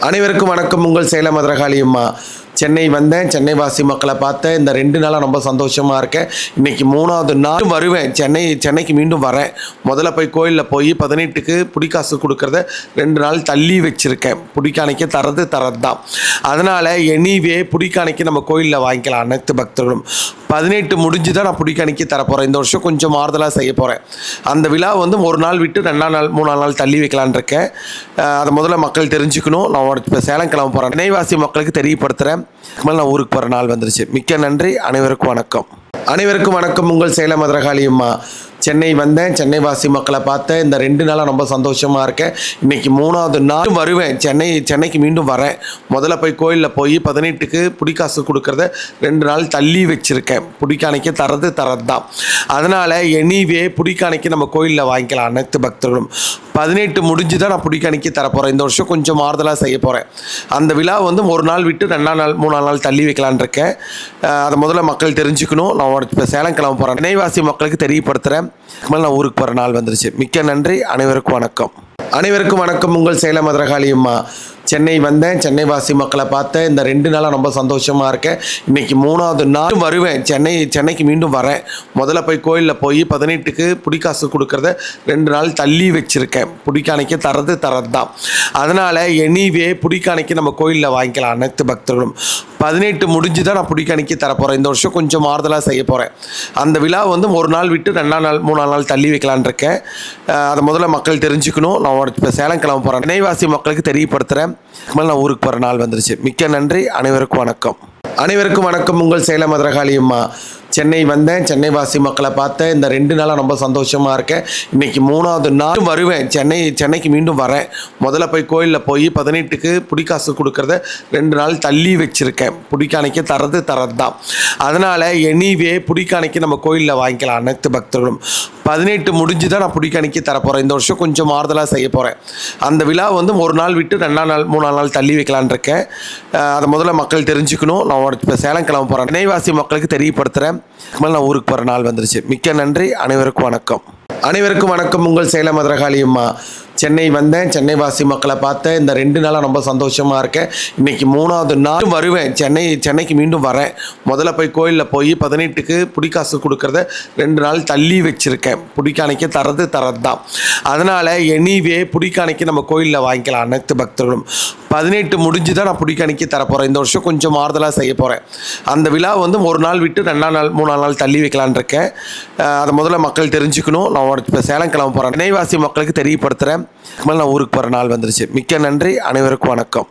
அனைவருக்கும் வணக்கம். உங்கள் சேலம் மதுரகாளி அம்மா. சென்னை வந்தேன், சென்னை வாசி மக்களை பார்த்தேன். இந்த 2 நாளாக ரொம்ப சந்தோஷமாக இருக்கேன். இன்றைக்கி 3வது நாள் வருவேன். சென்னைக்கு மீண்டும் வரேன். முதல்ல போய் கோயிலில் போய் 18க்கு புடிக்காசு கொடுக்குறத 2 நாள் தள்ளி வச்சுருக்கேன். புடிக்காணிக்கு தரது தான். அதனால் எனிவே புடிக்காணிக்கு நம்ம கோயிலில் வாங்கிக்கலாம் அனைத்து பக்தர்களும். 18 முடிஞ்சு தான் நான் புடிக்காணிக்கு தரப்போகிறேன். இந்த வருஷம் கொஞ்சம் மாறுதலாக செய்ய போகிறேன். அந்த விழா வந்து ஒரு நாள் விட்டு 2ஆம் நாள் 3ஆம் நாள் தள்ளி வைக்கலான் இருக்கேன். அதை முதல்ல மக்கள் தெரிஞ்சுக்கணும். நான் இப்போ சேலம் கிளம்ப போகிறேன். சென்னைவாசி மக்களுக்கு தெரியப்படுத்துகிறேன். நான் ஊருக்கு போகிற நாள் வந்துருச்சு. மிக்க நன்றி. அனைவருக்கும் வணக்கம். அனைவருக்கும் வணக்கம். உங்கள் சேலம் மதுரகாளி அம்மா. சென்னை வந்தேன், சென்னை வாசி மக்களை பார்த்தேன். இந்த 2 நாளாக ரொம்ப சந்தோஷமாக இருக்கேன். இன்றைக்கி 3வது நாள் வருவேன். சென்னைக்கு மீண்டும் வரேன். முதல்ல போய் கோயிலில் போய் 18க்கு புடிக்காசு கொடுக்குறத 2 நாள் தள்ளி வச்சுருக்கேன். புடிக்காணிக்கு தரது தான். அதனால் எனிவே புடிக்காணிக்கு நம்ம கோயிலில் வாங்கிக்கலாம் அனைத்து பக்தர்களும். 18 முடிஞ்சு தான் நான் புடிக்காணிக்கு தரப்போகிறேன். இந்த வருஷம் கொஞ்சம் மாறுதலாக செய்ய போகிறேன். அந்த விழா வந்து ஒரு நாள் விட்டு 2ஆம் நாள் 3ஆம் நாள் தள்ளி வைக்கலான் இருக்கேன். அதை முதல்ல மக்கள் தெரிஞ்சுக்கணும். நான் இப்போ சேலம் கிளம்ப போகிறேன். சென்னைவாசி மக்களுக்கு தெரியப்படுத்துகிறேன். நான் ஊருக்கு போகிற நாள் வந்துருச்சு. மிக்க நன்றி. அனைவருக்கும் வணக்கம். அனைவருக்கும் வணக்கம். உங்கள் சேலம் மதுரகாளி அம்மா. சென்னை வந்தேன், சென்னை வாசி மக்களை பார்த்தேன். இந்த 2 நாளாக ரொம்ப சந்தோஷமாக இருக்கேன். இன்றைக்கி 3வது நாள் வருவேன். சென்னைக்கு மீண்டும் வரேன். முதல்ல போய் கோயிலில் போய் 18க்கு புடிக்காசு கொடுக்குறத 2 நாள் தள்ளி வச்சுருக்கேன். புடிக்காணிக்கு தரது தான். அதனால் எனிவே புடிக்காணிக்கு நம்ம கோயிலில் வாங்கிக்கலாம் அனைத்து பக்தர்களும். 18 முடிஞ்சு தான் நான் புடிக்காணிக்கு தரப்போகிறேன். இந்த வருஷம் கொஞ்சம் மாறுதலாக செய்ய போகிறேன். அந்த விழா வந்து ஒரு நாள் விட்டு 2ஆம் நாள் 3ஆம் நாள் தள்ளி வைக்கலான் இருக்கேன். அதை முதல்ல மக்கள் தெரிஞ்சுக்கணும். நான் இப்போ சேலம் கிளம்ப போகிறேன். சென்னைவாசி மக்களுக்கு தெரியப்படுத்துகிறேன். நான் ஊருக்கு போகிற நாள் வந்துருச்சு. மிக்க நன்றி. அனைவருக்கும் வணக்கம். அனைவருக்கும் வணக்கம். உங்கள் சேலம் மதுரகாளி அம்மா. சென்னை வந்தேன், சென்னை வாசி மக்களை பார்த்தேன். இந்த 2 நாளாக ரொம்ப சந்தோஷமாக இருக்கேன். இன்றைக்கி 3வது நாள் வருவேன். சென்னைக்கு மீண்டும் வரேன். முதல்ல போய் கோயிலில் போய் 18க்கு புடிக்காசு கொடுக்குறத 2 நாள் தள்ளி வச்சுருக்கேன். புடிக்காணிக்கு தரது தான். அதனால் எனிவே புடிக்காணிக்கு நம்ம கோயிலில் வாங்கிக்கலாம் அனைத்து பக்தர்களும். 18 முடிஞ்சு தான் நான் புடிக்காணிக்கு தரப்போகிறேன். இந்த வருஷம் கொஞ்சம் மாறுதலாக செய்ய போகிறேன். அந்த விழா வந்து ஒரு நாள் விட்டு 2ஆம் நாள் 3ஆம் நாள் தள்ளி வைக்கலான் இருக்கேன். அதை முதல்ல மக்கள் தெரிஞ்சுக்கணும். நான் இப்போ சேலம் கிளம்ப போகிறேன். சென்னைவாசி மக்களுக்கு தெரியப்படுத்துகிறேன். நான் ஊருக்கு போகிற நாள் வந்துருச்சு. மிக்க நன்றி. அனைவருக்கும் வணக்கம். அனைவருக்கும் வணக்கம். உங்கள் சேலம் மதுரகாளி அம்மா. சென்னை வந்தேன், சென்னை வாசி மக்களை பார்த்தேன். இந்த 2 நாளாக ரொம்ப சந்தோஷமாக இருக்கேன். இன்றைக்கி 3வது நாள் வருவேன். சென்னைக்கு மீண்டும் வரேன். முதல்ல போய் கோயிலில் போய் 18க்கு புடிக்காசு கொடுக்குறத 2 நாள் தள்ளி வச்சுருக்கேன். புடிக்காணிக்கு தரது தான். அதனால் எனிவே புடிக்காணிக்கு நம்ம கோயிலில் வாங்கிக்கலாம் அனைத்து பக்தர்களும். 18 முடிஞ்சு தான் நான் புடிக்காணிக்கு தரப்போகிறேன். இந்த வருஷம் கொஞ்சம் மாறுதலாக செய்ய போகிறேன். அந்த விழா வந்து ஒரு நாள் விட்டு 2ஆம் நாள் 3ஆம் நாள் தள்ளி வைக்கலான் இருக்கேன். அதை முதல்ல மக்கள் தெரிஞ்சுக்கணும். நான் இப்போ சேலம் கிளம்ப போகிறேன். சென்னைவாசி மக்களுக்கு தெரியப்படுத்துகிறேன். நான் ஊருக்கு போகிற நாள் வந்துருச்சு. மிக்க நன்றி. அனைவருக்கும் வணக்கம்.